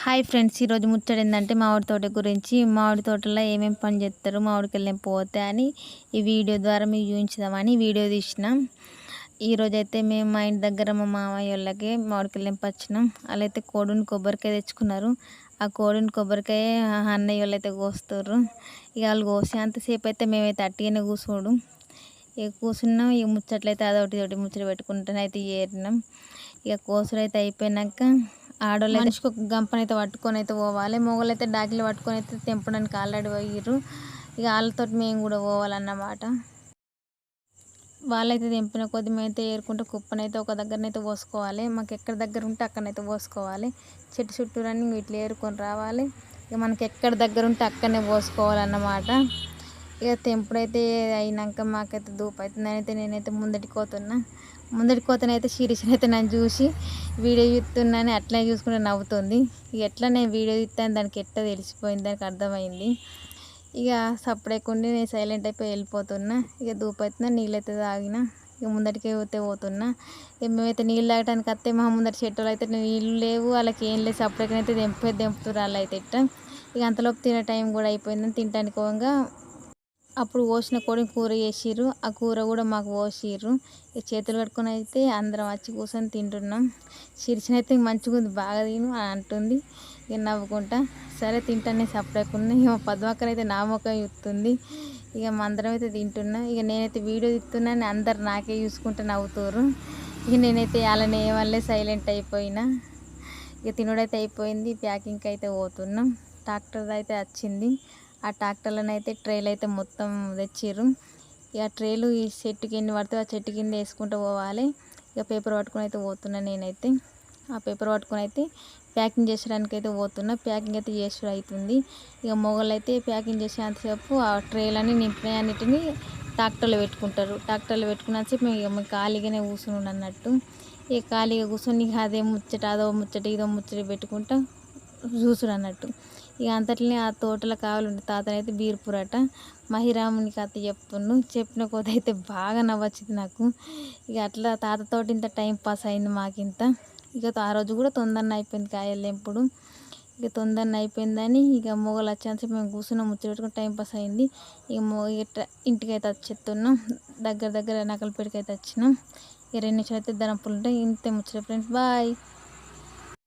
Hi friends, ఈరోజు ముచ్చట ఏంటంటే మామిడి తోట గురించి. మామిడి తోటలో ఏమేమి పని చేస్తారు, మామిడికాయలు ఏం పోతే అని ఈ వీడియో ద్వారా మీకు చూపించుదామని వీడియో తీసిన. ఈరోజైతే మేము మా ఇంటి దగ్గర మా మామయ్య వాళ్ళకి మామిడికాయలు తెంపొచ్చినాం. వాళ్ళైతే కోడిని కొబ్బరికాయ తెచ్చుకున్నారు. ఆ కోడిని కొబ్బరికాయ అన్నయ్య వాళ్ళు అయితే కోస్తారు. ఇక వాళ్ళు కోసి అంతసేపు అయితే మేమైతే అట్టిగానే కూర్చోడు. ఇక కూర్చున్నాం. ఇక ముచ్చట్లయితే అదొకటి ముచ్చట పెట్టుకుంటానే అయితే ఏరినాం. ఇక కోసులు అయితే అయిపోయినాక ఆడోళ్ళు మనిషికి ఒక గంపనైతే పట్టుకొని అయితే పోవాలి. మొగలు అయితే డాకిలు పట్టుకొని అయితే తెంపడానికి ఆల్రెడీ పోయిర్రు. ఇక వాళ్ళతో మేము కూడా పోవాలన్నమాట. వాళ్ళైతే తెంపిన కొద్ది మేమైతే ఏరుకుంటే కుప్పనైతే ఒక దగ్గరనైతే పోసుకోవాలి. మాకు ఎక్కడ దగ్గర ఉంటే అక్కడనైతే పోసుకోవాలి. చెట్టు చుట్టూరన్నీ ఇట్లా ఏరుకొని రావాలి. ఇక మనకి ఎక్కడ దగ్గర ఉంటే అక్కడనే పోసుకోవాలన్నమాట. ఇక తెంపుడైతే అయినాక మాకైతే దూపు అవుతుంది. అయితే నేనైతే ముందటికి పోతున్నా. ముందటికి పోతేనైతే శిరీష్ అయితే నన్ను చూసి వీడియో తీస్తున్నాను అట్లనే చూసుకుంటే నవ్వుతుంది. ఇక ఎట్లా నేను వీడియో తీస్తాను దానికి ఎట్లా తెలిసిపోయింది, దానికి అర్థమైంది. ఇక సప్పుడేకుండి నేను సైలెంట్ అయిపోయి వెళ్ళిపోతున్నా. ఇక దూపు అవుతున్నా, నీళ్ళు అయితే తాగిన. ఇక ముందటికి అయితే పోతున్నా. ఇక మేమైతే నీళ్ళు తాగడానికి వస్తే మా ముందటి చెట్టులు అయితే నీళ్ళు లేవు, వాళ్ళకి ఏం లేదు. సప్పుడేకనైతే తెంపుతారు వాళ్ళు అయితే ఇట్ట. ఇక అంతలోపు తినే టైం కూడా అయిపోయిందని తినడానికి పోగా అప్పుడు పోసిన కోడిని కూర చేసిర్రు. ఆ కూర కూడా మాకు పోసిర్రు. ఇక చేతులు కట్టుకొని అయితే అందరం వచ్చి కూర్చొని తింటున్నాం. శిరిషనైతే మంచిగా ఉంది, బాగా తిను అని అంటుంది. ఇక నవ్వుకుంటా సరే తింటానే సపరేకుండా. ఇక పద్మక్కనైతే నా ముఖం చూస్తుంది. ఇక మా అందరం అయితే తింటున్నా. ఇక నేనైతే వీడియో తీస్తున్నాను, అందరు నాకే చూసుకుంటూ నవ్వుతారు. ఇక నేనైతే వాళ్ళని ఏమల్లే సైలెంట్ అయిపోయినా. ఇక తినుడైతే అయిపోయింది. ప్యాకింగ్కి అయితే పోతున్నాం. ట్రాక్టర్ అయితే వచ్చింది. ఆ ట్రాక్టర్లను అయితే ట్రైలు అయితే మొత్తం తెచ్చిర్రు. ఇక ట్రైలు ఈ చెట్టుకి ఎన్ని పడితే ఆ చెట్టు కింద వేసుకుంటూ పోవాలి. ఇక పేపర్ పట్టుకొని అయితే పోతున్నా. నేనైతే ఆ పేపర్ పట్టుకొని అయితే ప్యాకింగ్ చేసడానికి అయితే పోతున్నా. ప్యాకింగ్ అయితే చేసుడు అవుతుంది. ఇక మొగలు అయితే ప్యాకింగ్ చేసేంతసేపు ఆ ట్రైలని నింపినాయి అన్నిటిని ట్రాక్టర్లో పెట్టుకుంటారు. ట్రాక్టర్లో పెట్టుకున్నంతసేపు మేము ఖాళీగానే కూర్చుని అన్నట్టు. ఇక ఖాళీగా కూర్చొని ఇక అదే ముచ్చట అదో ముచ్చట ఇదో ముచ్చట పెట్టుకుంటా చూసుడు అన్నట్టు. ఇక అంతట్లనే ఆ తోటలో కావాలంటే తాతనైతే బీర్పురట మహిరాముని కథ చెప్తుండు. చెప్పిన కొద్ది అయితే బాగా నవ్వొచ్చింది నాకు. ఇక అట్లా తాతతోటి ఇంత టైం పాస్ అయింది మాకింత. ఇక ఆ రోజు కూడా తొందరనే అయిపోయింది కాయలు తెంపుడు. ఇక తొందరనే అయిపోయిందని ఇక మొగలు వచ్చేసి మేము కూర్చున్నాం, ముచ్చట పెట్టుకుని టైం పాస్ అయింది. ఇక ఇంటికి అయితే వచ్చేస్తున్నాం. దగ్గర నకలపేటకి అయితే వచ్చినాం. ఇక 2 నిమిషాలు అయితే ధనంపులు ఉంటాయి. ఇంతే ముచ్చట ఫ్రెండ్స్, బాయ్.